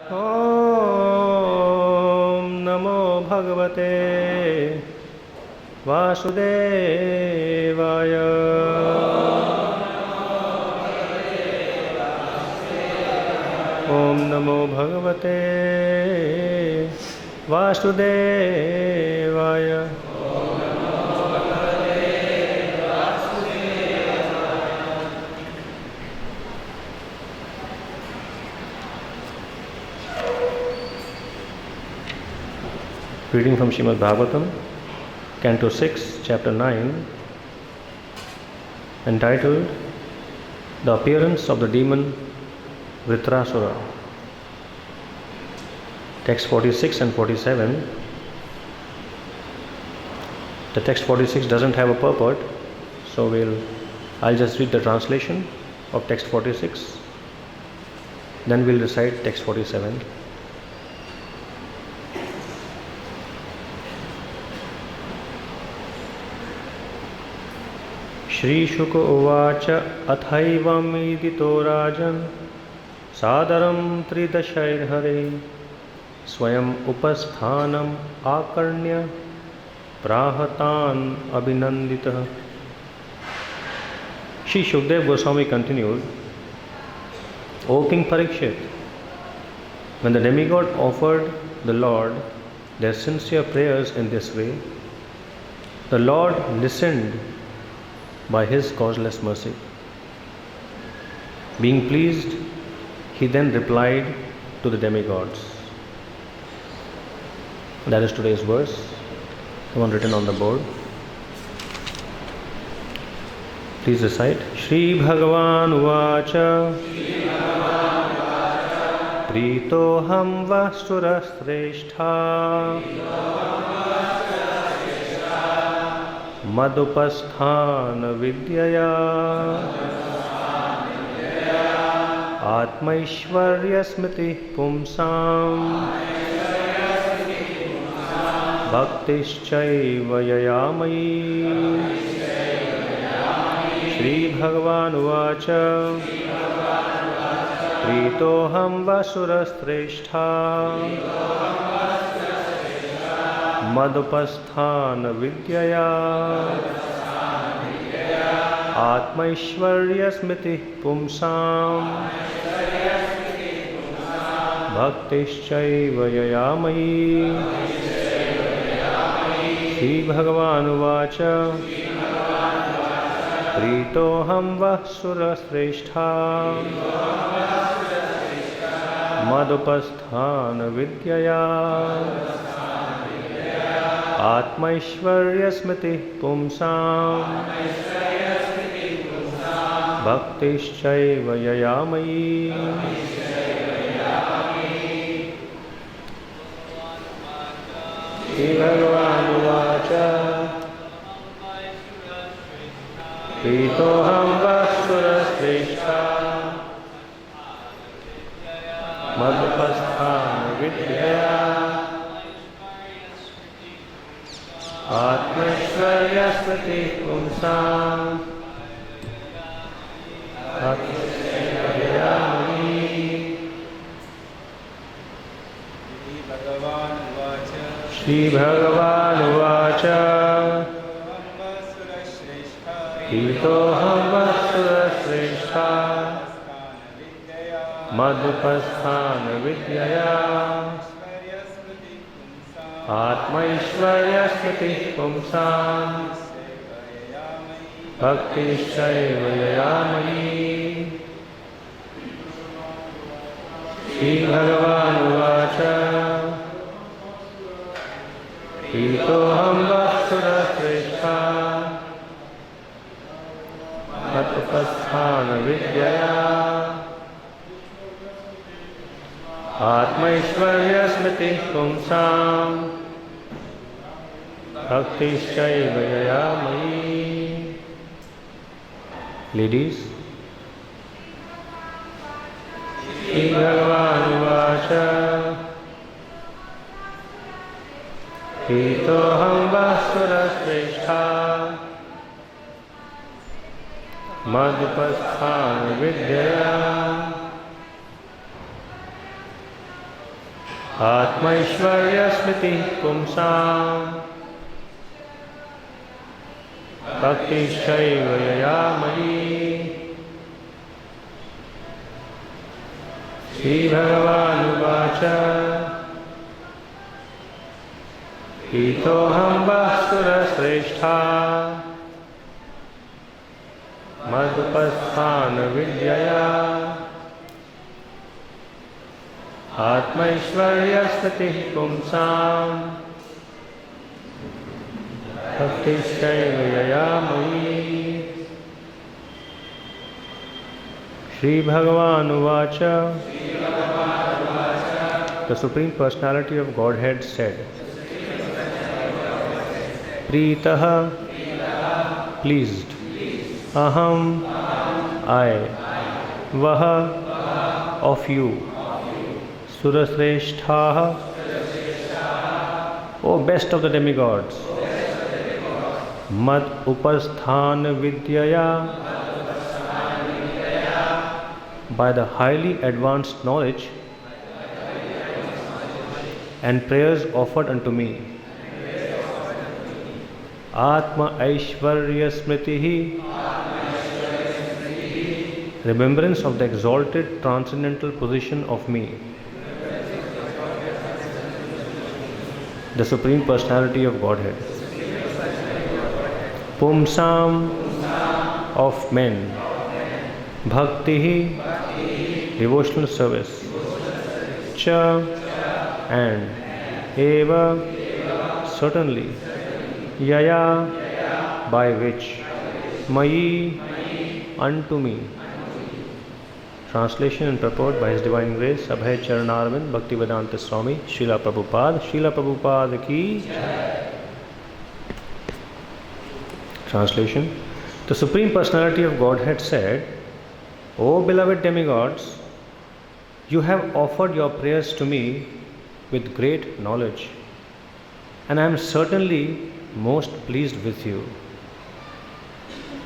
ॐ नमो भगवते वासुदेवाय। ॐ नमो भगवते वासुदेवाय। Reading from Srimad Bhagavatam, Canto 6, Chapter 9, entitled The Appearance of the Demon Vritrasura. Text 46 and 47. The text 46 doesn't have a purport, so I'll just read the translation of text 46. Then we'll recite text 47. Śrī Śukadeva athaivam īḍito rājan sādaraṁ tri-daśair svam upasthānam ākarṇya prāha abhinanditaḥ. Śrī Śukadeva Gosvāmī continued, O King Parīkṣit, when the demigod offered the Lord their sincere prayers in this way, the Lord listened by his causeless mercy. Being pleased, he then replied to the demigods. That is today's verse, the one written on the board. Please recite. śrī-bhagavān uvāca prīto va sura-śreṣṭhā mad-upasthāna-vidyayā ātmaiśvarya-smṛtiḥ puṁsāṁ bhaktiś caiva yayā mayi. śrī-bhagavān uvāca prīto va sura-śreṣṭhā mad-upasthāna-vidyayā ātmaiśvarya-smṛtiḥ puṁsāṁ bhaktiś caiva yayā mayi. śrī-bhagavān uvāca prīto va sura-śreṣṭhā mad-upasthāna-vidyayā ātmaiśvarya-smṛtiḥ puṁsāṁ bhaktiś caiva yayā mayi. Śrī-bhagavān uvāca prīto va sura-śreṣṭhā mad-upasthāna-vidyayā ātmaiśvarya-smṛtiḥ puṁsāṁ bhaktiś caiva yayā mayi. śrī-bhagavān uvāca prīto va sura-śreṣṭhā mad-upasthāna-vidyayā ātmaiśvarya-smṛtiḥ puṁsāṁ bhaktiś caiva yayā mayi. śrī-bhagavān uvāca prīto va sura-śreṣṭhā mad-upasthāna-vidyayā ātmaiśvarya-smṛtiḥ puṁsāṁ bhaktiś caiva yayā mayi. Ladies, Śrī-bhagavān uvāca prīto va sura-śreṣṭhā mad-upasthāna-vidyayā ātmaiśvarya-smṛtiḥ puṁsāṁ bhaktiś caiva yayā mayi. Śrī-bhagavān uvāca īḍitoḥam sura-śreṣṭhā mad-upasthāna-vidyayā ātmaiśvarya-smṛtiḥ puṁsāṁ bhaktiś yayā mayi. Śrī-bhagavān uvāca. The Supreme Personality of Godhead said, prītah, pleased, aham, I, vaha, of you, sura-śreṣṭhā, O best of the demigods, mad-upasthāna-vidyayā, by the highly advanced knowledge and prayers offered unto me, ātmaiśvarya-smṛtiḥ, remembrance of the exalted transcendental position of me, the Supreme Personality of Godhead, puṁsāṁ, of men, bhaktiś, devotional service, cha, and eva, certainly, yayā, by which, mayi, unto me. Translation and purport by His Divine Grace Abhay Charanarvind Bhaktivedanta Swami Srila Prabhupada ki. Translation. The Supreme Personality of Godhead said, O beloved demigods, you have offered your prayers to me with great knowledge, and I am certainly most pleased with you.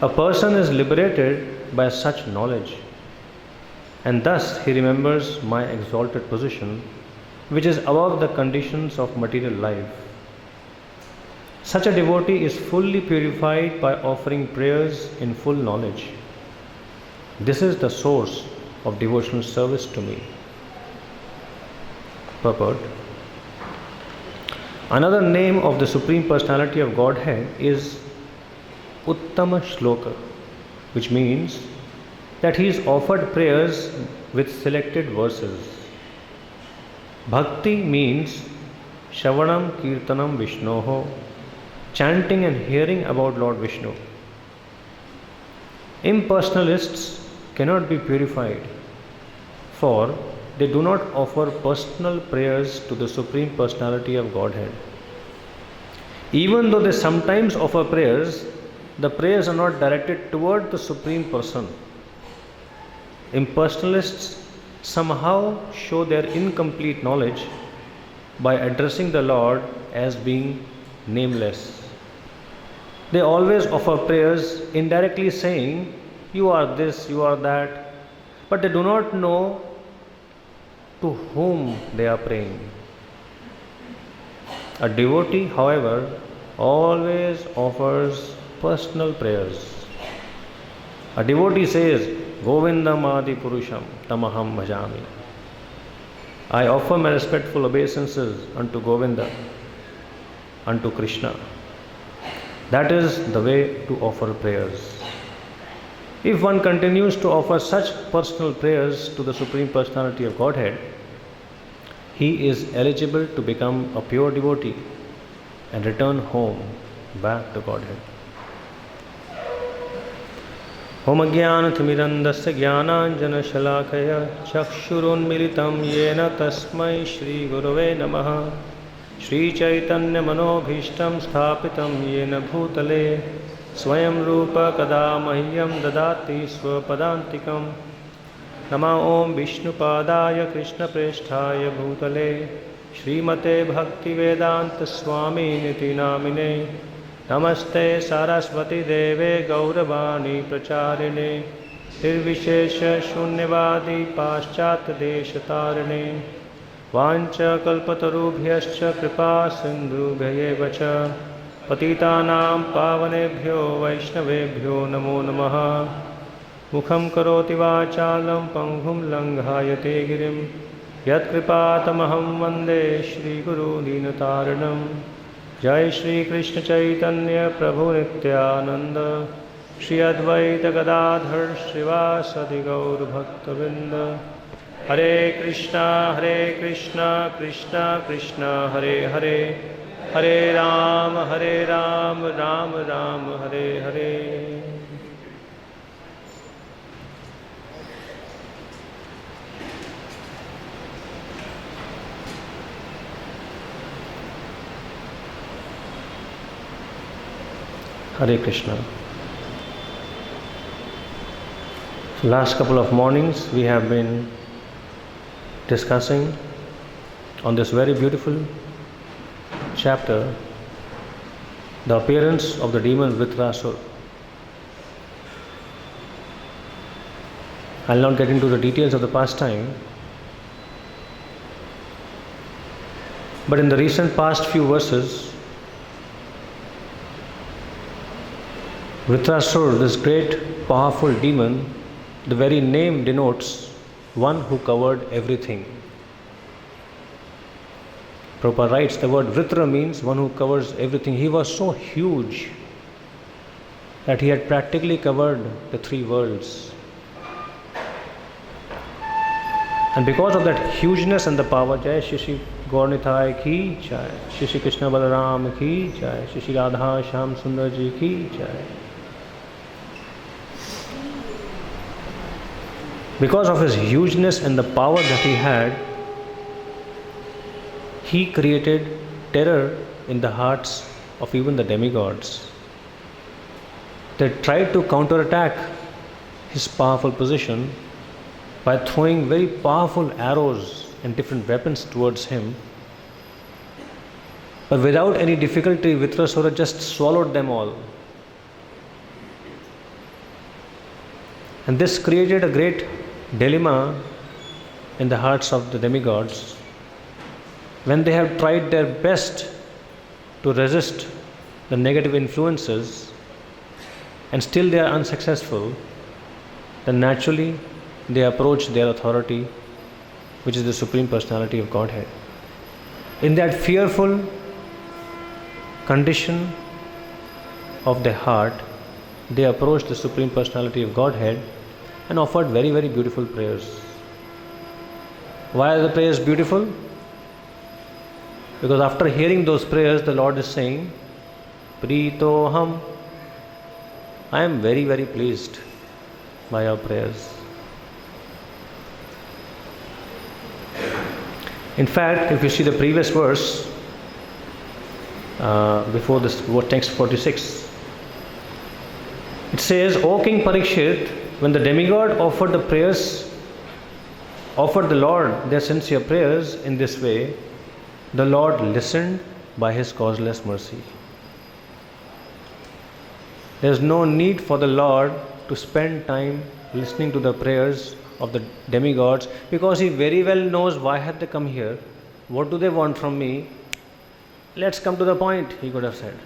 A person is liberated by such knowledge, and thus he remembers my exalted position, which is above the conditions of material life. Such a devotee is fully purified by offering prayers in full knowledge. This is the source of devotional service to me. Purport. Another name of the Supreme Personality of Godhead is Uttama Shloka, which means that he is offered prayers with selected verses. Bhakti means Shravanam Kirtanam Vishnoho, chanting and hearing about Lord Vishnu. Impersonalists cannot be purified, for they do not offer personal prayers to the Supreme Personality of Godhead. Even though they sometimes offer prayers, the prayers are not directed toward the Supreme Person. Impersonalists somehow show their incomplete knowledge by addressing the Lord as being nameless. They always offer prayers indirectly saying, you are this, you are that, but they do not know to whom they are praying. A devotee, however, always offers personal prayers. A devotee says, Govindam Adi Purusham Tamaham Bhajami. I offer my respectful obeisances unto Govinda, unto Krishna. That is the way to offer prayers. If one continues to offer such personal prayers to the Supreme Personality of Godhead, he is eligible to become a pure devotee and return home back to Godhead. Om Ajnanathmirandasya Jnananjana Shalakaya Chakshurunmilitam Yena Tasmai Shri Gurave Namaha Shri Chaitanya Manobhishtam Sthapitam Yena Bhutale Swayam Rupa Kada Mahyam Dadati Swapadantikam Nama Om Vishnupadaya Krishna Preshthaya Bhutale Srimate Bhaktivedanta Swami Niti Namine Namaste Saraswati Deve Gauravani Pracharine Nirvishesha Shunyavadi Paschat Deshatarine Vancha kalpatarubhyascha kripa sindhubhayeva cha patitanam pavanebhyo vaishnavebhyo namo namaha. Mukham karoti vachalam panghum langhayate girim yat kripatamaham vande Shri Guru Dīnataranam. Jai Shri Krishna Chaitanya Prabhu Nityananda Shri Advaita Gadadhar Srivasadi Gaur Bhaktavinda. Hare Krishna Krishna Krishna Hare Hare Hare Ram Ram Ram Hare Hare. Hare Krishna. So last couple of mornings we have been discussing on this very beautiful chapter the appearance of the demon Vritrasura. I'll not get into the details of the pastime, but in the recent past few verses, Vritrasura, this great powerful demon, the very name denotes one who covered everything. Prabhupada writes the word Vritra means one who covers everything. He was so huge that he had practically covered the three worlds. And because of that hugeness and the power, Jai Shri Gaurnitai ki Jai, Shri Krishna Balaram ki Jai, Shri Radha Shyam Sundar ji ki Jai. Because of his hugeness and the power that he had, he created terror in the hearts of even the demigods. They tried to counterattack his powerful position by throwing very powerful arrows and different weapons towards him. But without any difficulty, Vritrasura just swallowed them all. And this created a great dilemma in the hearts of the demigods. When they have tried their best to resist the negative influences and still they are unsuccessful, then naturally they approach their authority, which is the Supreme Personality of Godhead. In that fearful condition of the heart, they approached the Supreme Personality of Godhead and offered very, very beautiful prayers. Why are the prayers beautiful? Because after hearing those prayers, the Lord is saying, prīto, I am very, very pleased by your prayers. In fact, if you see the previous verse, before this, text 46, it says, O King Parīkṣit, when the demigod offered the Lord their sincere prayers in this way, the Lord listened by his causeless mercy. There is no need for the Lord to spend time listening to the prayers of the demigods, because he very well knows why have they come here, what do they want from me. Let's come to the point, he could have said.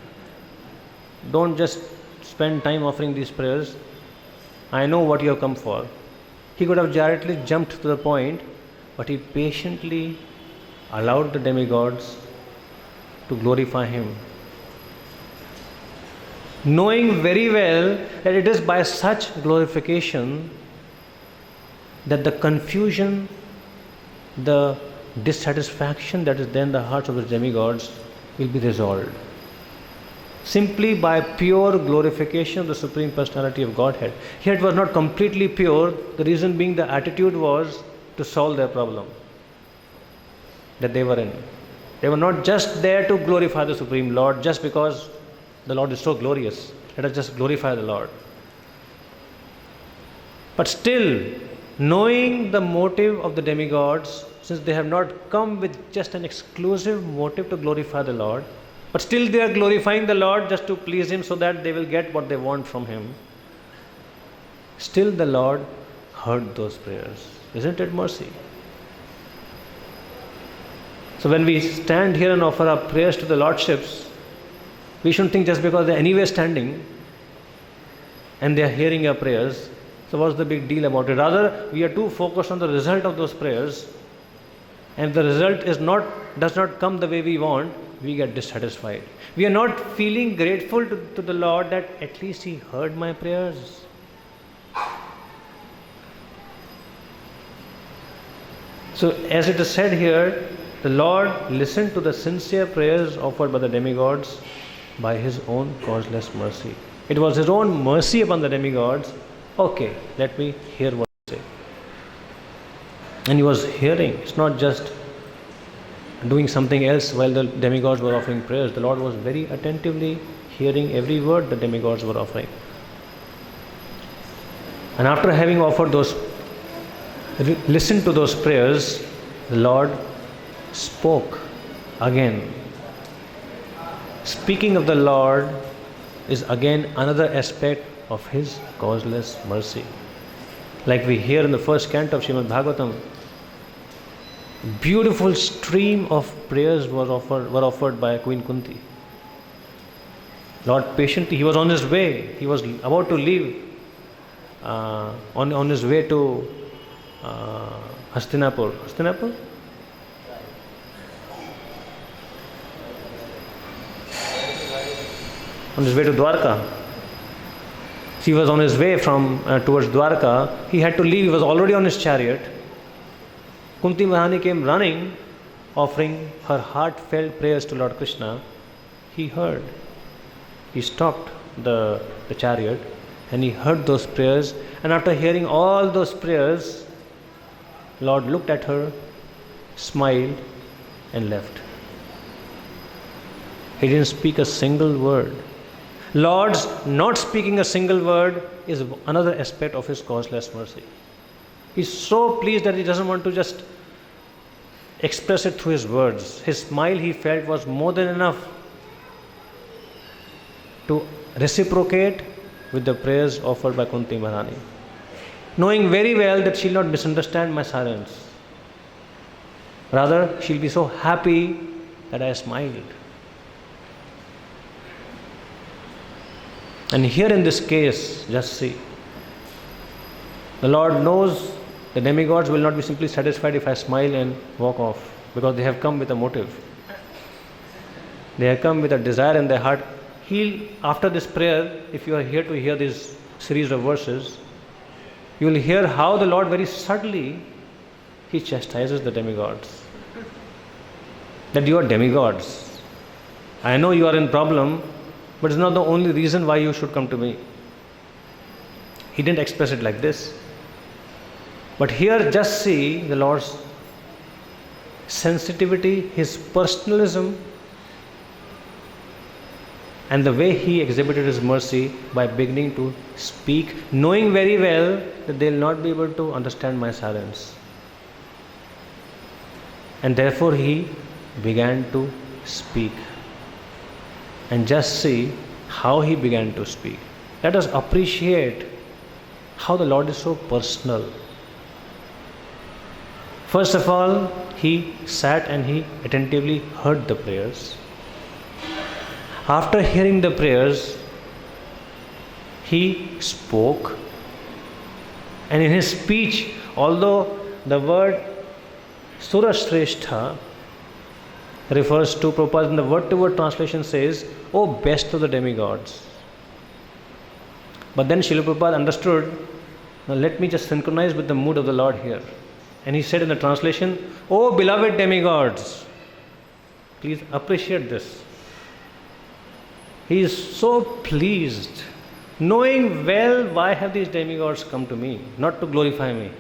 Don't just spend time offering these prayers. I know what you have come for. He could have directly jumped to the point, but he patiently allowed the demigods to glorify him, knowing very well that it is by such glorification that the confusion, the dissatisfaction that is there in the hearts of the demigods will be resolved. Simply by pure glorification of the Supreme Personality of Godhead. Here it was not completely pure, the reason being the attitude was to solve their problem that they were in. They were not just there to glorify the Supreme Lord just because the Lord is so glorious. Let us just glorify the Lord. But still, knowing the motive of the demigods, since they have not come with just an exclusive motive to glorify the Lord, but still they are glorifying the Lord just to please Him so that they will get what they want from Him. Still the Lord heard those prayers. Isn't it mercy? So when we stand here and offer our prayers to the Lordships, we shouldn't think just because they're anyway standing and they are hearing our prayers, so what's the big deal about it? Rather, we are too focused on the result of those prayers, and if the result does not come the way we want, we get dissatisfied. We are not feeling grateful to the Lord that at least He heard my prayers. So as it is said here, the Lord listened to the sincere prayers offered by the demigods by His own causeless mercy. It was His own mercy upon the demigods. Okay, let me hear what He said. And He was hearing. It's not just doing something else while the demigods were offering prayers. The Lord was very attentively hearing every word the demigods were offering. And after having listened to those prayers, the Lord spoke again. Speaking of the Lord is again another aspect of His causeless mercy. Like we hear in the first canto of Srimad Bhagavatam, beautiful stream of prayers were offered by Queen Kunti. Lord patiently, He was on His way. He was about to leave on His way to Hastinapur. On his way to Dwarka. He was on his way towards Dwarka. He had to leave. He was already on his chariot. Kunti Mahani came running, offering her heartfelt prayers to Lord Krishna. He heard. He stopped the chariot and he heard those prayers. And after hearing all those prayers, Lord looked at her, smiled and left. He didn't speak a single word. Lord's not speaking a single word is another aspect of His causeless mercy. He's so pleased that He doesn't want to just express it through His words. His smile, He felt, was more than enough to reciprocate with the prayers offered by Kunti Maharani, knowing very well that she'll not misunderstand my silence. Rather, she'll be so happy that I smiled. And here in this case, just see, the Lord knows the demigods will not be simply satisfied if I smile and walk off, because they have come with a motive. They have come with a desire in their heart. After this prayer, if you are here to hear this series of verses, you will hear how the Lord very subtly, He chastises the demigods. That you are demigods. I know you are in problem, but it's not the only reason why you should come to me. He didn't express it like this. But here just see the Lord's sensitivity, His personalism, and the way He exhibited His mercy by beginning to speak, knowing very well that they will not be able to understand my silence. And therefore He began to speak. And just see how He began to speak. Let us appreciate how the Lord is so personal. First of all, He sat and He attentively heard the prayers. After hearing the prayers, He spoke. And in His speech, although the word sura-śreṣṭhā refers to, Prabhupada in the word-to-word translation says, "O best of the demigods." But then Srila Prabhupada understood, now let me just synchronize with the mood of the Lord here. And he said in the translation, "O beloved demigods." Please appreciate this. He is so pleased, knowing well why have these demigods come to me, not to glorify me.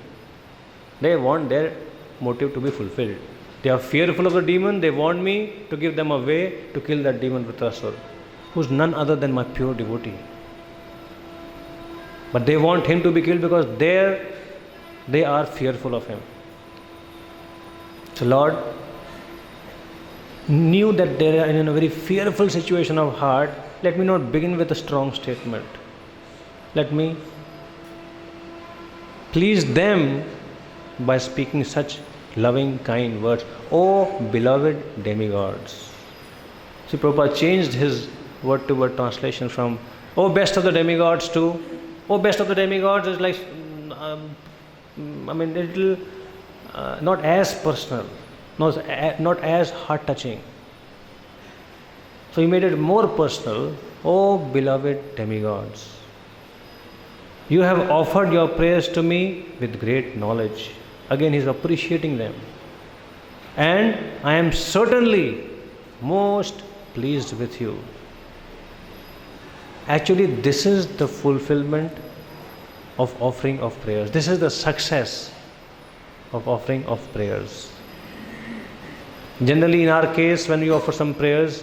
They want their motive to be fulfilled. They are fearful of the demon. They want me to give them a way to kill that demon Vritrasura, who is none other than my pure devotee. But they want him to be killed because they are fearful of him. So Lord knew that they are in a very fearful situation of heart. Let me not begin with a strong statement. Let me please them by speaking such loving, kind words. O beloved demigods. See, Prabhupada changed his word-to-word translation from O best of the demigods to O best of the demigods is like, little not as personal, not as heart-touching. So he made it more personal. O beloved demigods, you have offered your prayers to me with great knowledge. Again, he is appreciating them. And I am certainly most pleased with you. Actually, this is the fulfillment of offering of prayers. This is the success of offering of prayers. Generally, in our case, when we offer some prayers,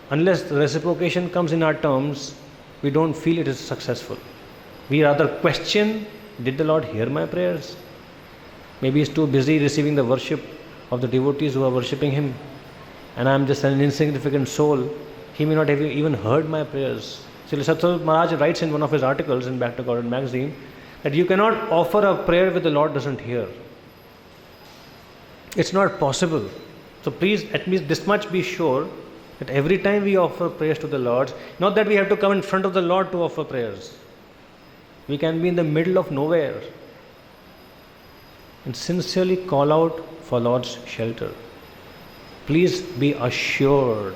unless the reciprocation comes in our terms, we don't feel it is successful. We rather question, did the Lord hear my prayers? Maybe He is too busy receiving the worship of the devotees who are worshipping Him, and I am just an insignificant soul. He may not have even heard my prayers. Srila Satsavant Maharaj writes in one of his articles in Back to Godhead magazine that you cannot offer a prayer which the Lord doesn't hear. It's not possible. So please, at least this much be sure that every time we offer prayers to the Lord, not that we have to come in front of the Lord to offer prayers. We can be in the middle of nowhere and sincerely call out for Lord's shelter. Please be assured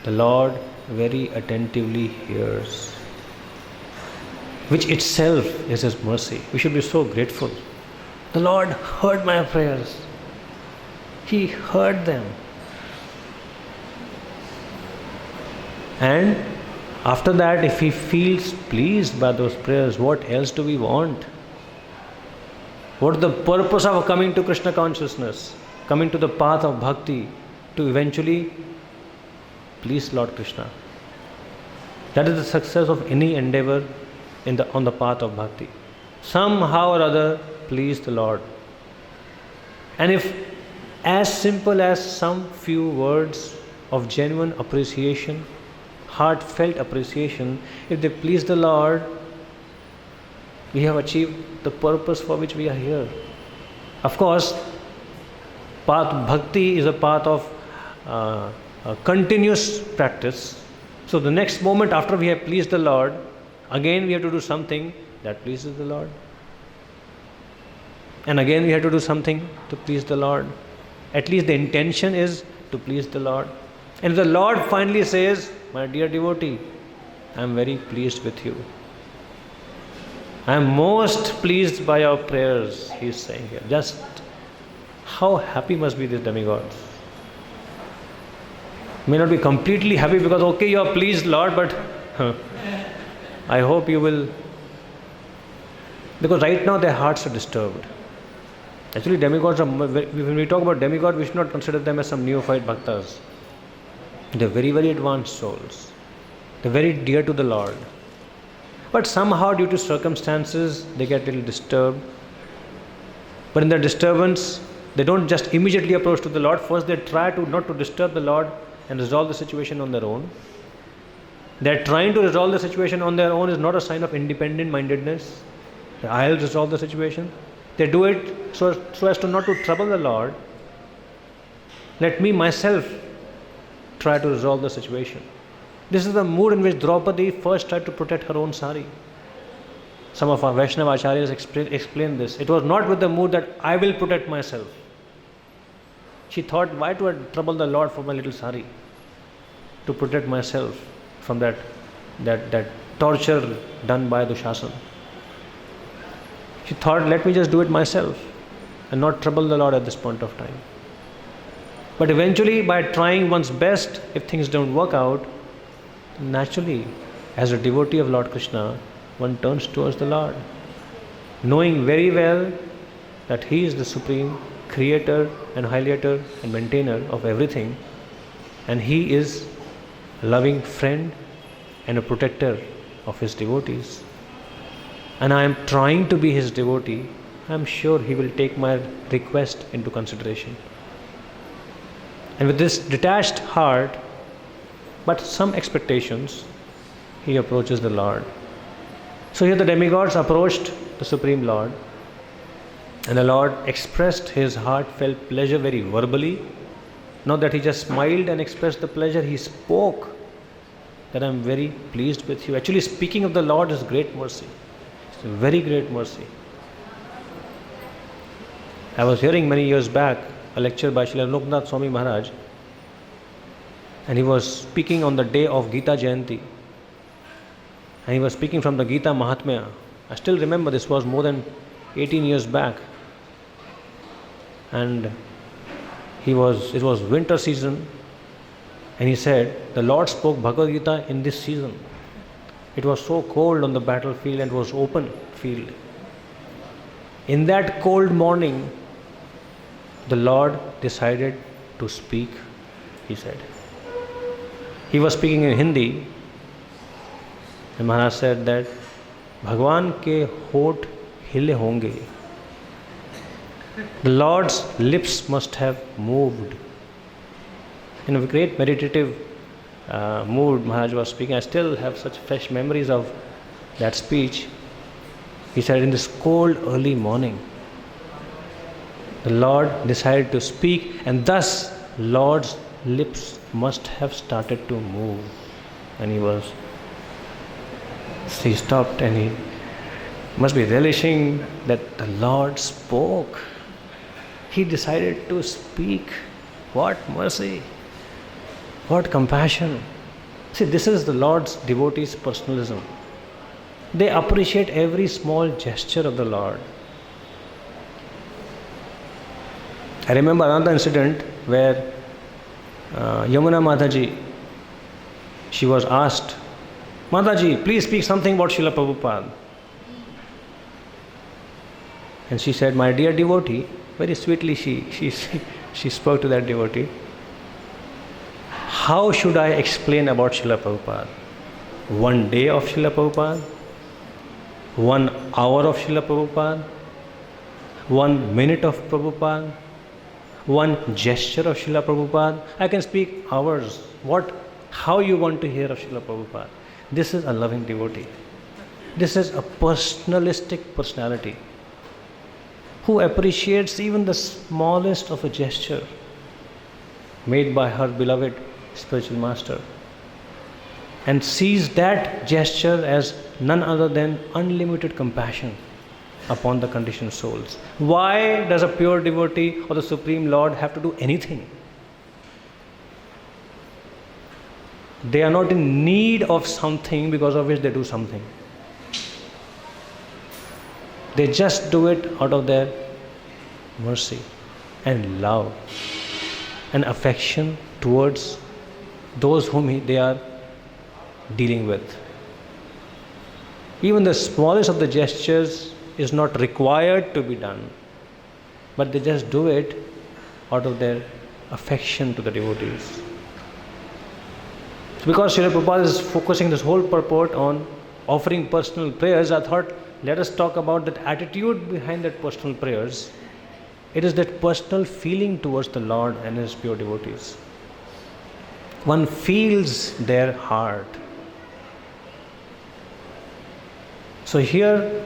the Lord very attentively hears, which itself is His mercy. We should be so grateful. The Lord heard my prayers. He heard them. And after that, if He feels pleased by those prayers, what else do we want? What is the purpose of coming to Krishna consciousness, coming to the path of bhakti, to eventually please Lord Krishna? That is the success of any endeavor on the path of bhakti. Somehow or other, please the Lord. And if as simple as some few words of genuine appreciation, heartfelt appreciation, if they please the Lord, we have achieved the purpose for which we are here. Of course, path bhakti is a path of a continuous practice. So the next moment after we have pleased the Lord, again we have to do something that pleases the Lord. And again we have to do something to please the Lord. At least the intention is to please the Lord. And if the Lord finally says, my dear devotee, I am very pleased with you. I am most pleased by your prayers, he is saying here. Just how happy must be these demigods. May not be completely happy because, okay, you are pleased, Lord, but I hope you will. Because right now their hearts are disturbed. Actually, demigods are, when we talk about demigods, we should not consider them as some neophyte bhaktas. They are very, very advanced souls. They are very dear to the Lord. But somehow, due to circumstances, they get a little disturbed. But in their disturbance, they don't just immediately approach to the Lord. First, they try to not to disturb the Lord and resolve the situation on their own. Their trying to resolve the situation on their own is not a sign of independent mindedness. I'll resolve the situation. They do it so as to not to trouble the Lord. Let me myself try to resolve the situation. This is the mood in which Draupadi first tried to protect her own sari. Some of our Vaishnava acharyas explain this. It was not with the mood that I will protect myself. She thought, why do I trouble the Lord for my little sari? To protect myself from that torture done by Dushasan. She thought, let me just do it myself and not trouble the Lord at this point of time. But eventually, by trying one's best, if things don't work out, naturally, as a devotee of Lord Krishna, one turns towards the Lord, knowing very well that He is the supreme creator and annihilator and maintainer of everything, and He is a loving friend and a protector of His devotees. And I am trying to be His devotee. I am sure He will take my request into consideration. And with this detached heart, but some expectations, he approaches the Lord. So here the demigods approached the Supreme Lord, And the Lord expressed his heartfelt pleasure very verbally. Not that he just smiled and expressed the pleasure, he spoke that I am very pleased with you. Actually, speaking of the Lord is great mercy. It's a very great mercy. I was hearing many years back a lecture by Srila Loknath Swami Maharaj, and he was speaking on the day of Gita Jayanti. And he was speaking from the Gita Mahatmya. I still remember this was more than 18 years back. And it was winter season, and he said, the Lord spoke Bhagavad Gita in this season. It was so cold on the battlefield and it was open field. In that cold morning, the Lord decided to speak, he said. He was speaking in Hindi, and Maharaj said that Bhagwan ke hot hile honge. The Lord's lips must have moved. In a great meditative mood, Maharaj was speaking. I still have such fresh memories of that speech. He said, in this cold early morning, the Lord decided to speak, and thus Lord's lips must have started to move. And he stopped, and he must be relishing that the Lord spoke. He decided to speak. What mercy! What compassion! See, this is the Lord's devotees' personalism. They appreciate every small gesture of the Lord. I remember another incident where Yamuna Mataji, she was asked, Mataji, please speak something about Srila Prabhupada. And she said, my dear devotee, very sweetly she spoke to that devotee, how should I explain about Srila Prabhupada? 1 day of Srila Prabhupada? 1 hour of Srila Prabhupada? 1 minute of Prabhupada? 1 gesture of Srila Prabhupada? I can speak hours. How you want to hear of Srila Prabhupada? This is a loving devotee. This is a personalistic personality who appreciates even the smallest of a gesture made by her beloved spiritual master, and sees that gesture as none other than unlimited compassion upon the conditioned souls. Why does a pure devotee of the Supreme Lord have to do anything? They are not in need of something because of which they do something. They just do it out of their mercy and love and affection towards those whom they are dealing with. Even the smallest of the gestures is not required to be done, but they just do it out of their affection to the devotees. Because Srila Prabhupada is focusing this whole purport on offering personal prayers, I thought let us talk about that attitude behind that personal prayers. It is that personal feeling towards the Lord and His pure devotees. One feels their heart. So here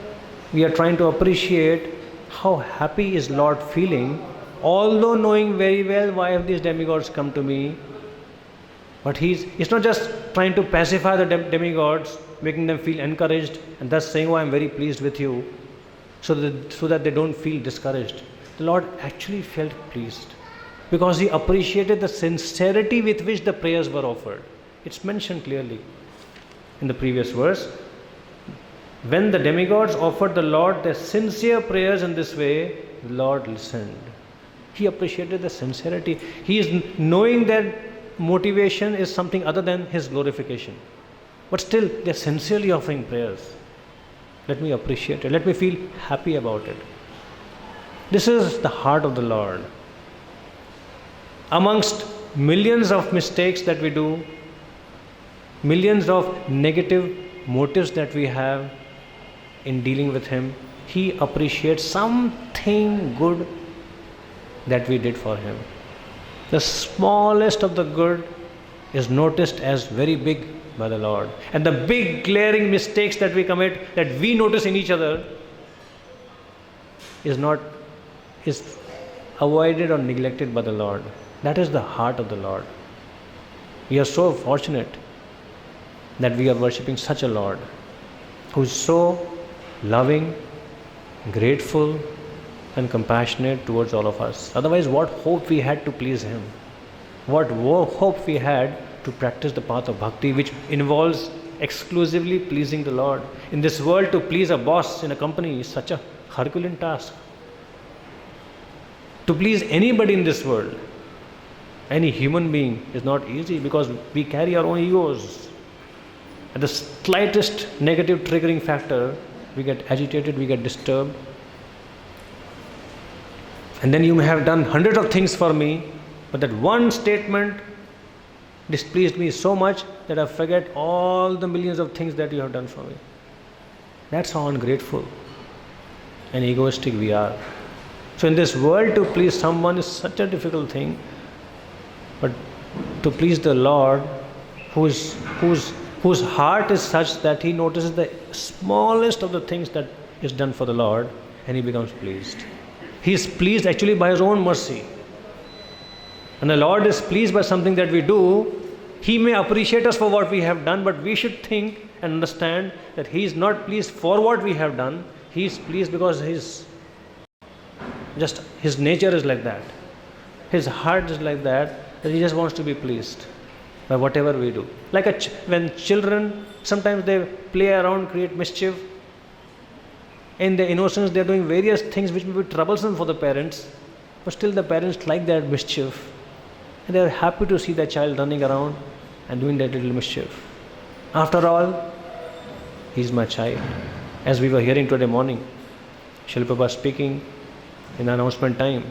we are trying to appreciate how happy is Lord feeling, although knowing very well why have these demigods come to me. But He's not just trying to pacify the demigods, making them feel encouraged and thus saying, oh, I am very pleased with you, so that they don't feel discouraged. The Lord actually felt pleased because He appreciated the sincerity with which the prayers were offered. It's mentioned clearly in the previous verse. When the demigods offered the Lord their sincere prayers in this way, the Lord listened. He appreciated the sincerity. He is knowing that motivation is something other than His glorification. But still, they are sincerely offering prayers. Let me appreciate it. Let me feel happy about it. This is the heart of the Lord. Amongst millions of mistakes that we do, millions of negative motives that we have in dealing with Him, He appreciates something good that we did for Him. The smallest of the good is noticed as very big by the Lord. And the big glaring mistakes that we commit, that we notice in each other, is not is avoided or neglected by the Lord. That is the heart of the Lord. We are so fortunate that we are worshipping such a Lord who is so loving, grateful and compassionate towards all of us. Otherwise, what hope we had to please Him? What hope we had to practice the path of bhakti, which involves exclusively pleasing the Lord. In this world, to please a boss in a company is such a Herculean task. To please anybody in this world, any human being, is not easy because we carry our own egos. At the slightest negative triggering factor, we get agitated, we get disturbed. And then you may have done hundreds of things for me, but that one statement displeased me so much that I forget all the millions of things that you have done for me. That's how ungrateful and egoistic we are. So in this world, to please someone is such a difficult thing, but to please the Lord, whose heart is such that He notices the smallest of the things that is done for the Lord, and He becomes pleased. He is pleased actually by His own mercy. And the Lord is pleased by something that we do. He may appreciate us for what we have done, but we should think and understand that He is not pleased for what we have done. He is pleased because His nature is like that. His heart is like that He just wants to be pleased by whatever we do. Like when children, sometimes they play around, create mischief. In their innocence, they are doing various things which may be troublesome for the parents, but still the parents like that mischief. And they are happy to see their child running around and doing that little mischief. After all, he is my child. As we were hearing today morning, Srila Prabhupada speaking in the announcement time,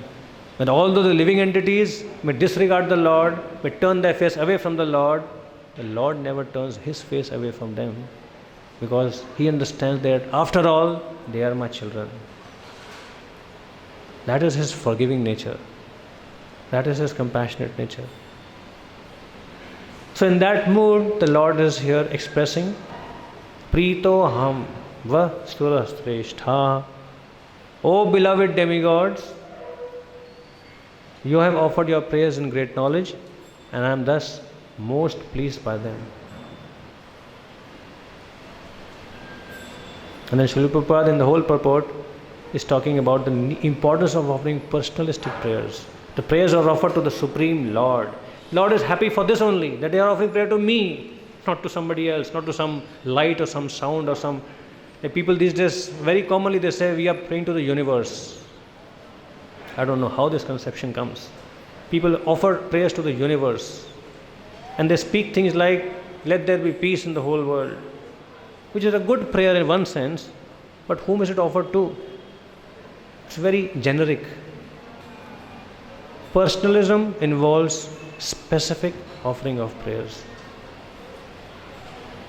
that although the living entities may disregard the Lord, may turn their face away from the Lord never turns His face away from them, because He understands that after all, they are my children. That is His forgiving nature. That is His compassionate nature. So in that mood, the Lord is here expressing prīto ham va sura-śreṣṭhā. O beloved demigods, you have offered your prayers in great knowledge, and I am thus most pleased by them. And then Srila Prabhupada in the whole purport is talking about the importance of offering personalistic prayers. The prayers are offered to the Supreme Lord. Lord is happy for this only, that they are offering prayer to me, not to somebody else, not to some light or some sound or some... The people these days, very commonly they say, we are praying to the universe. I don't know how this conception comes. People offer prayers to the universe. And they speak things like, let there be peace in the whole world. Which is a good prayer in one sense, but whom is it offered to? It's very generic. Personalism involves specific offering of prayers.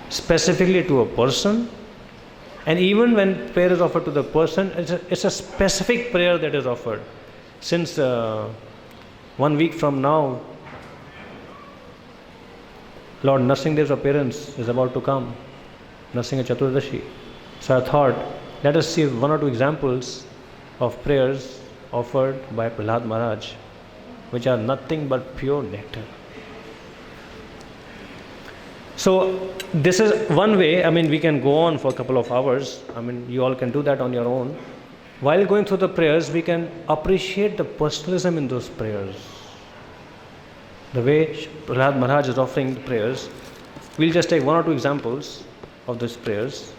Specifically to a person, and even when prayer is offered to the person, it's a specific prayer that is offered. Since 1 week from now, Lord Narsinghdev's appearance is about to come, Narsingha Chaturdashi. So I thought, let us see one or two examples of prayers offered by Prahlad Maharaj, which are nothing but pure nectar. So this is one way. We can go on for a couple of hours. You all can do that on your own. While going through the prayers, we can appreciate the personalism in those prayers. The way Prahlad Maharaj is offering the prayers, we'll just take one or two examples of these prayers.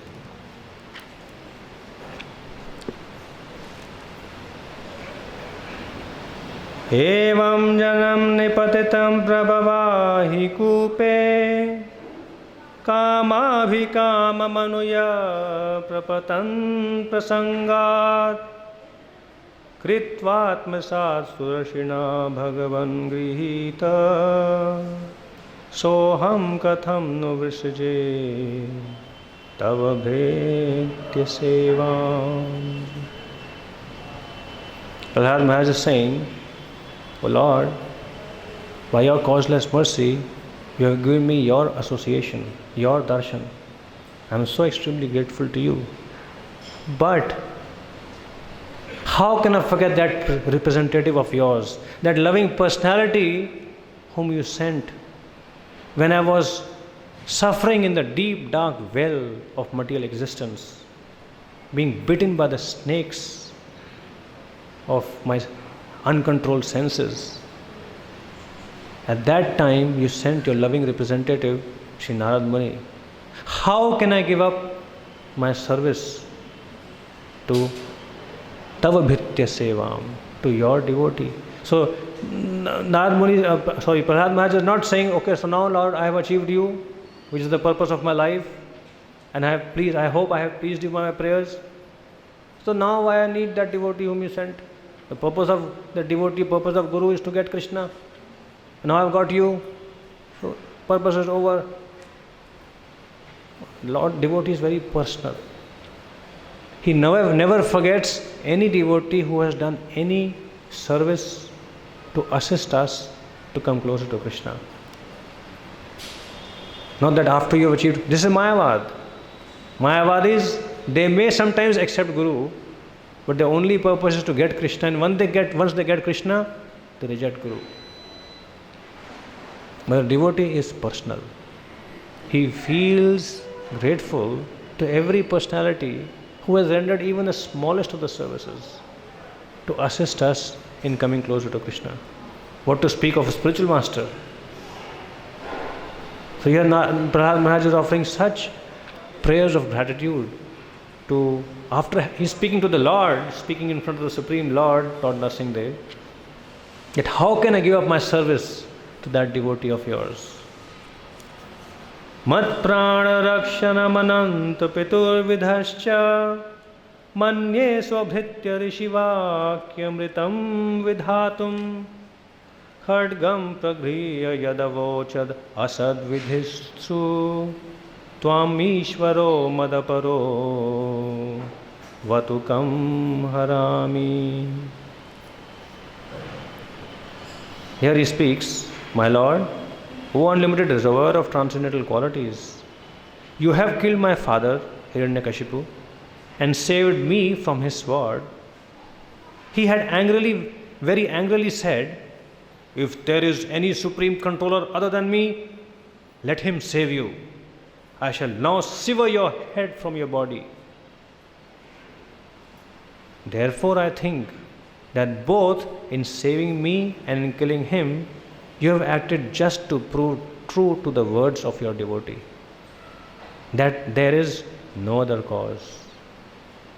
Evam janam nipatitam prabhavahi kūpe kāmābhikāma manuya prapatan prasangat kritvatmasat surashina bhagavan grihita soham katham nu vrishaje tava bhetya sevam. Prahlad Maharaj is saying, O Lord, by your causeless mercy, you have given me your association, your darshan. I am so extremely grateful to you. But How can I forget that representative of yours, that loving personality whom you sent when I was suffering in the deep dark well of material existence, being bitten by the snakes of my uncontrolled senses. At that time you sent your loving representative, Sri Narad Muni. How can I give up my service to Tavabhitya Sevam, to your devotee? So Narad Muni, Prahlad Maharaj is not saying, okay, so now Lord, I have achieved you, which is the purpose of my life, and I hope I have pleased you by my prayers. So now why I need that devotee whom you sent? The purpose of the devotee, purpose of Guru is to get Krishna. Now I've got you, so purpose is over. Lord, devotee is very personal. He never forgets any devotee who has done any service to assist us to come closer to Krishna. Not that after you have achieved, this is Mayavad. Mayavadis, they may sometimes accept Guru, but their only purpose is to get Krishna, and once they get Krishna, they reject Guru. But the devotee is personal. He feels grateful to every personality who has rendered even the smallest of the services to assist us in coming closer to Krishna. What to speak of a spiritual master? So here Prahlad Maharaj is offering such prayers of gratitude to, after he's speaking to the Lord, speaking in front of the Supreme Lord, Lord Narasimha, that how can I give up my service to that devotee of yours? Mat prāna rakshanam ananta pitur vidhascha manye svabhritya rishivakyamritam vidhatum khadgam pragriya yadavochad asad vidhistu tvam ishvaro madaparo vatukam harami. Here he speaks, my Lord, O unlimited reservoir of transcendental qualities, you have killed my father, Hiranyakashipu, and saved me from his sword. He had very angrily said, if there is any supreme controller other than me, let him save you. I shall now sever your head from your body. Therefore I think that both in saving me and in killing him, you have acted just to prove true to the words of your devotee, that there is no other cause.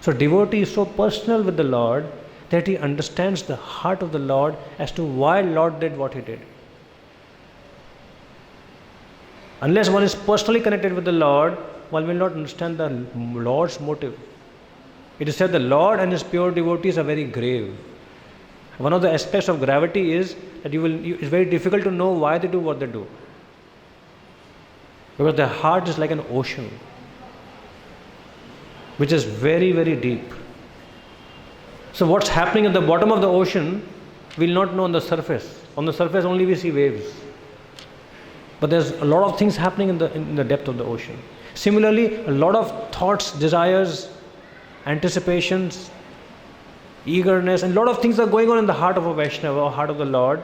So devotee is so personal with the Lord that he understands the heart of the Lord as to why Lord did what he did. Unless one is personally connected with the Lord, one will not understand the Lord's motive. It is said the Lord and his pure devotees are very grave. One of the aspects of gravity is that it's very difficult to know why they do what they do. Because their heart is like an ocean, which is very, very deep. So what's happening at the bottom of the ocean, we'll not know on the surface. On the surface only we see waves. But there's a lot of things happening in the depth of the ocean. Similarly, a lot of thoughts, desires, anticipations, eagerness, and a lot of things are going on in the heart of a Vaishnava or heart of the Lord.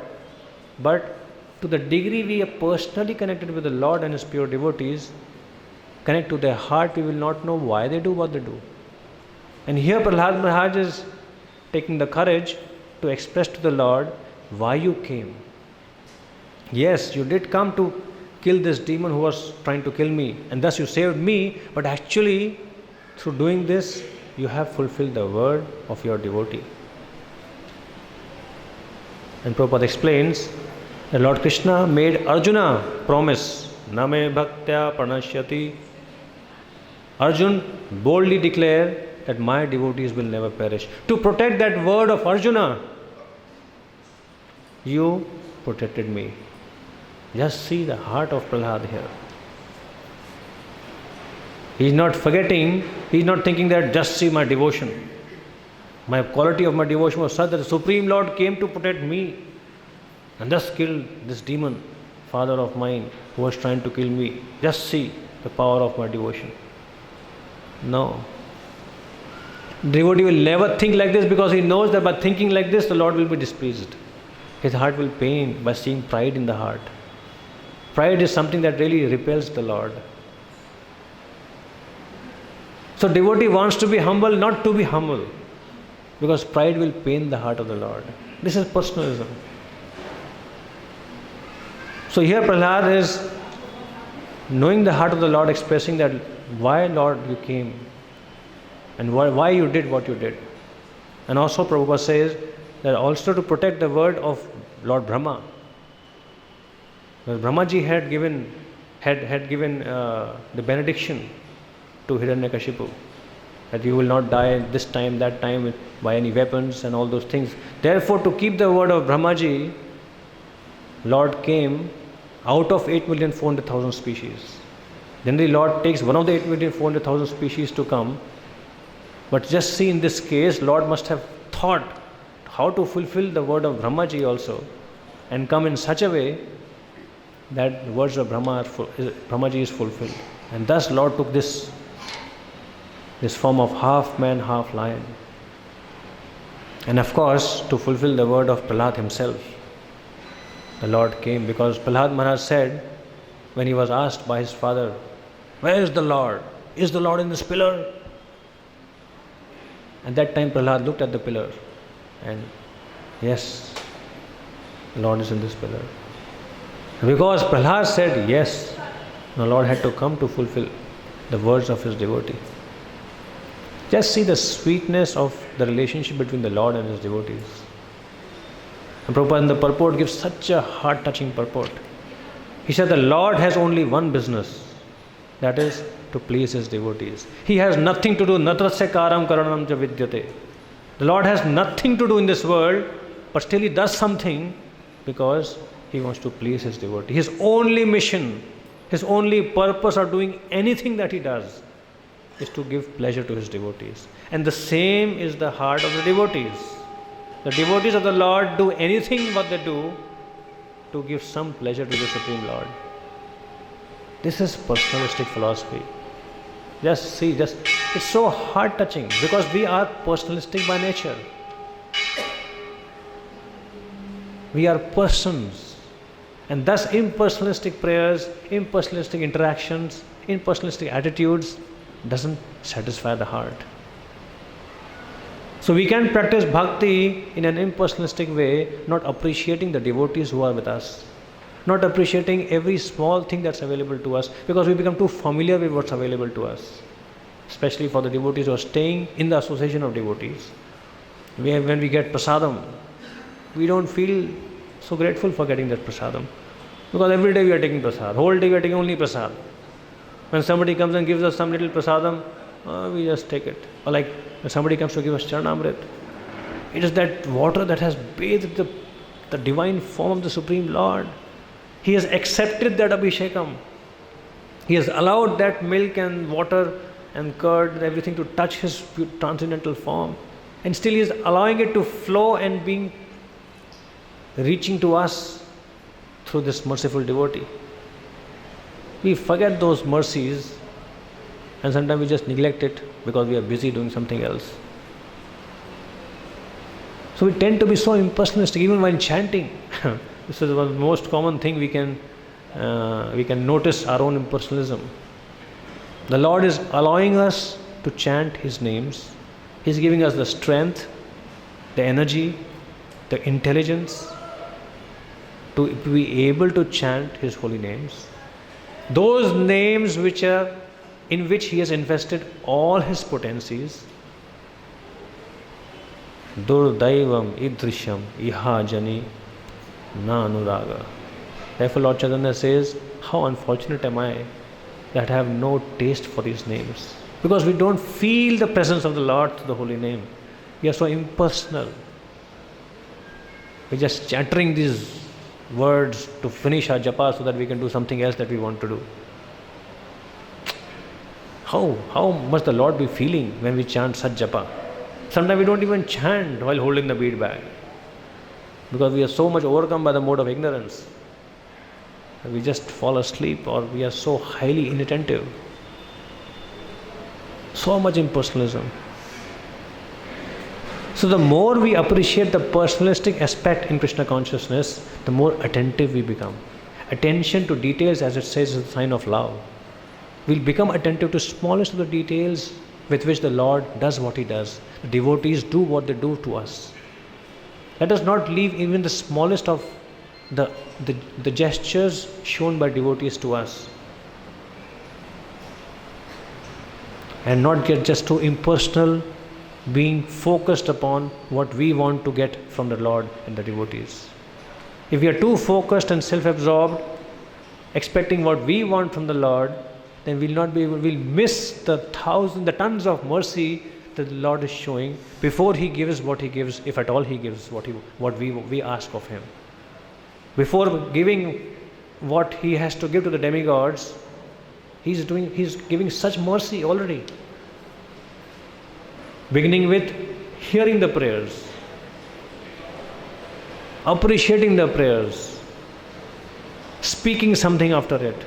But to the degree we are personally connected with the Lord and his pure devotees, connect to their heart, we will not know why they do what they do. And here Prahlad Maharaj is taking the courage to express to the Lord why you came. Yes, you did come to kill this demon who was trying to kill me, and thus you saved me, but actually through doing this you have fulfilled the word of your devotee. And Prabhupada explains that Lord Krishna made Arjuna promise, Name bhaktya pranashyati. Arjun boldly declared that my devotees will never perish. To protect that word of Arjuna, you protected me. Just see the heart of Prahlad here. He is not forgetting, he is not thinking that just see my devotion. My quality of my devotion was such that the Supreme Lord came to protect me and thus killed this demon, father of mine, who was trying to kill me. Just see the power of my devotion. No. Devotee will never think like this because he knows that by thinking like this, the Lord will be displeased. His heart will pain by seeing pride in the heart. Pride is something that really repels the Lord. So devotee wants to be humble, not to be humble, because pride will pain the heart of the Lord. This is personalism. So here Prahlad is knowing the heart of the Lord, expressing that why Lord you came and why you did what you did. And also Prabhupada says that also to protect the word of Lord Brahma. Well, Brahmaji had given the benediction to Hiranyakashipu that you will not die this time, that time by any weapons and all those things. Therefore, to keep the word of Brahmaji, Lord came out of 8,400,000 species. Then the Lord takes one of the 8,400,000 species to come. But just see, in this case, Lord must have thought how to fulfill the word of Brahmaji also, and come in such a way that the words of Brahmaji is fulfilled. And thus Lord took this form of half man, half lion. And of course, to fulfill the word of Prahlad himself, the Lord came, because Prahlad Maharaj said, when he was asked by his father, where is the Lord? Is the Lord in this pillar? At that time Prahlad looked at the pillar and yes, the Lord is in this pillar. Because Prahlad said yes, the Lord had to come to fulfill the words of his devotee. Just see the sweetness of the relationship between the Lord and his devotees. And Prabhupada in the purport gives such a heart-touching purport. He said the Lord has only one business, that is to please his devotees. He has nothing to do, natrasya karam karanam ca vidyate. The Lord has nothing to do in this world, but still he does something because he wants to please his devotee. His only mission, his only purpose of doing anything that he does is to give pleasure to his devotees. And the same is the heart of the devotees. The devotees of the Lord do anything what they do to give some pleasure to the Supreme Lord. This is personalistic philosophy. Just see, it's so heart-touching because we are personalistic by nature. We are persons. And thus impersonalistic prayers, impersonalistic interactions, impersonalistic attitudes doesn't satisfy the heart. So we can practice bhakti in an impersonalistic way, not appreciating the devotees who are with us, not appreciating every small thing that's available to us, because we become too familiar with what's available to us, especially for the devotees who are staying in the association of devotees. When we get prasadam, we don't feel so grateful for getting that prasadam, because every day we are taking prasad, whole day we are taking only prasad. When somebody comes and gives us some little prasadam, we just take it. Or like when somebody comes to give us charanamrit, it is that water that has bathed the divine form of the Supreme Lord. He has accepted that abhishekam. He has allowed that milk and water and curd and everything to touch his transcendental form. And still he is allowing it to flow and reaching to us through this merciful devotee. We forget those mercies and sometimes we just neglect it because we are busy doing something else. So we tend to be so impersonalistic even while chanting. This is one of the most common thing we can notice our own impersonalism. The Lord is allowing us to chant his names. He is giving us the strength, the energy, the intelligence to be able to chant his holy names. Those names in which he has invested all his potencies. Durdaivam idrisham iha jani na anuraga. Therefore Lord Chaitanya says, how unfortunate am I that I have no taste for these names. Because we don't feel the presence of the Lord through the holy name. We are so impersonal. We're just chattering these words to finish our japa so that we can do something else that we want to do. How must the Lord be feeling when we chant such japa? Sometimes we don't even chant while holding the bead bag, because we are so much overcome by the mode of ignorance that we just fall asleep, or we are so highly inattentive. So much impersonalism. So the more we appreciate the personalistic aspect in Krishna consciousness, the more attentive we become. Attention to details, as it says, is a sign of love. We'll become attentive to smallest of the details with which the Lord does what He does. The devotees do what they do to us. Let us not leave even the smallest of the gestures shown by devotees to us, and not get just too impersonal, being focused upon what we want to get from the Lord and the devotees. If we are too focused and self-absorbed, expecting what we want from the Lord, then we'll miss the tons of mercy that the Lord is showing before He gives what He gives, if at all He gives what we ask of Him. Before giving what He has to give to the demigods, He's giving such mercy already. Beginning with hearing the prayers, appreciating the prayers, speaking something after it.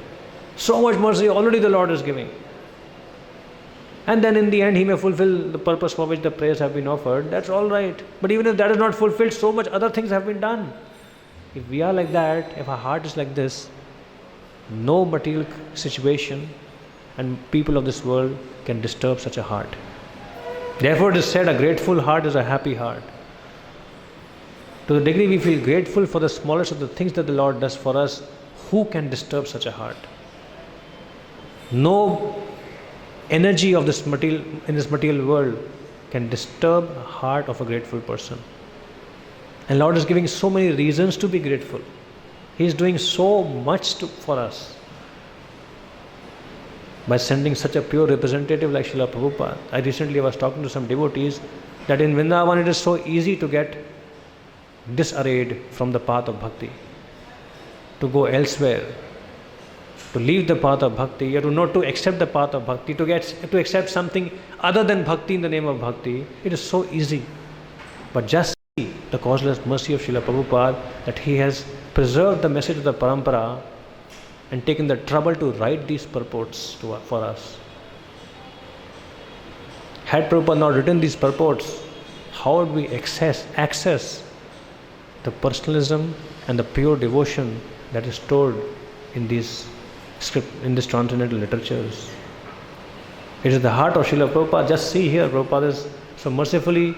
So much mercy already the Lord is giving. And then in the end He may fulfill the purpose for which the prayers have been offered. That's all right. But even if that is not fulfilled, so much other things have been done. If we are like that, if our heart is like this, no material situation and people of this world can disturb such a heart. Therefore it is said, a grateful heart is a happy heart. To the degree we feel grateful for the smallest of the things that the Lord does for us, who can disturb such a heart? No energy of this material world can disturb the heart of a grateful person. And Lord is giving so many reasons to be grateful. He is doing so much for us by sending such a pure representative like Srila Prabhupada. I recently was talking to some devotees that in Vrindavan it is so easy to get disarrayed from the path of bhakti, to go elsewhere, to leave the path of bhakti, or to accept the path of bhakti, to accept something other than bhakti in the name of bhakti. It is so easy. But just see the causeless mercy of Srila Prabhupada, that he has preserved the message of the parampara and taken the trouble to write these purports for us. Had Prabhupada not written these purports, how would we access the personalism and the pure devotion that is stored in these transcendental literatures? It is the heart of Srila Prabhupada. Just see here, Prabhupada is so mercifully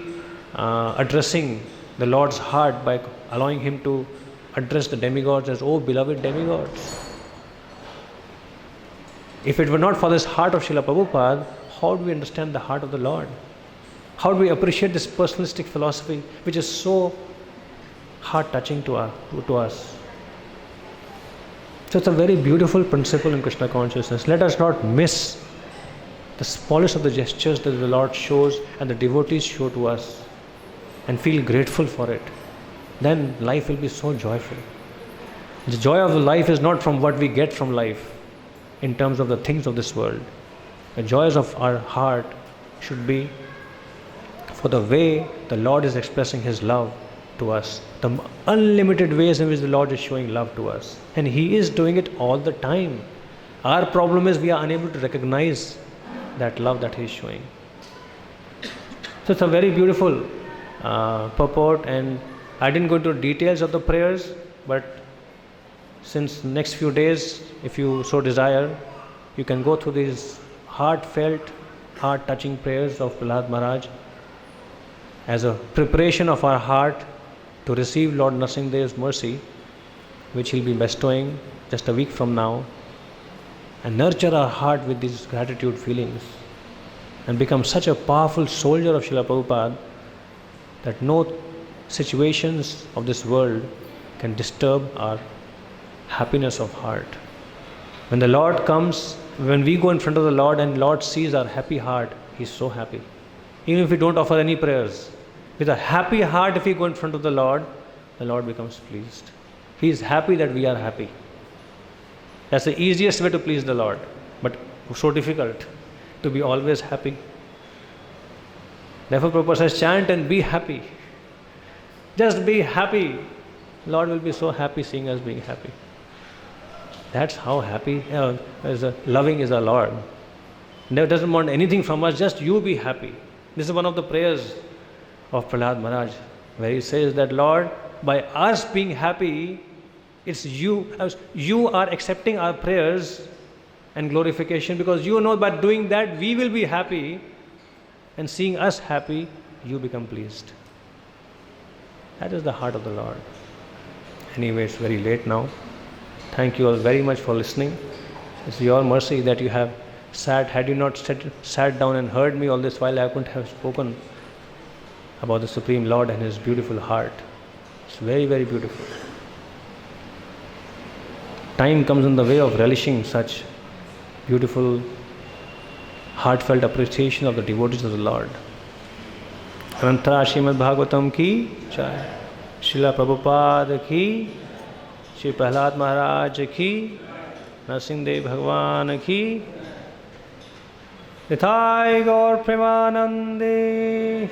addressing the Lord's heart by allowing him to address the demigods as, "Oh beloved demigods." If it were not for this heart of Srila Prabhupada, how do we understand the heart of the Lord? How do we appreciate this personalistic philosophy which is so heart-touching to us? So it's a very beautiful principle in Krishna consciousness. Let us not miss the smallest of the gestures that the Lord shows and the devotees show to us, and feel grateful for it. Then life will be so joyful. The joy of life is not from what we get from life in terms of the things of this world. The joys of our heart should be for the way the Lord is expressing His love to us, the unlimited ways in which the Lord is showing love to us. And He is doing it all the time. Our problem is we are unable to recognize that love that He is showing. So it's a very beautiful purport, and I didn't go into details of the prayers, but since next few days, if you so desire, you can go through these heartfelt, heart-touching prayers of Prahlad Maharaj as a preparation of our heart to receive Lord Narsinghdev's mercy, which He'll be bestowing just a week from now, and nurture our heart with these gratitude feelings and become such a powerful soldier of Srila Prabhupada that no situations of this world can disturb our happiness of heart. When the Lord comes, when we go in front of the Lord and Lord sees our happy heart, He's so happy. Even if we don't offer any prayers, with a happy heart, if we go in front of the Lord becomes pleased. He is happy that we are happy. That's the easiest way to please the Lord, but so difficult to be always happy. Therefore Prabhupada says, chant and be happy. Just be happy. Lord will be so happy seeing us being happy. That's how happy, loving is our Lord. He doesn't want anything from us, just you be happy. This is one of the prayers of Prahlad Maharaj, where he says that, Lord, by us being happy, it's you are accepting our prayers and glorification, because you know by doing that we will be happy, and seeing us happy, you become pleased. That is the heart of the Lord. Anyway, it's very late now. Thank you all very much for listening. It's your mercy that you have sat. Had you not sat down and heard me all this while, I couldn't have spoken about the Supreme Lord and His beautiful heart. It's very, very beautiful. Time comes in the way of relishing such beautiful, heartfelt appreciation of the devotees of the Lord. Anantara Srimad Bhagavatam ki jai. Srila Prabhupada ki, Shri Prahlad Maharaj ki, Nrsimhadev Bhagwan ki, Nithai Gaur Premanande.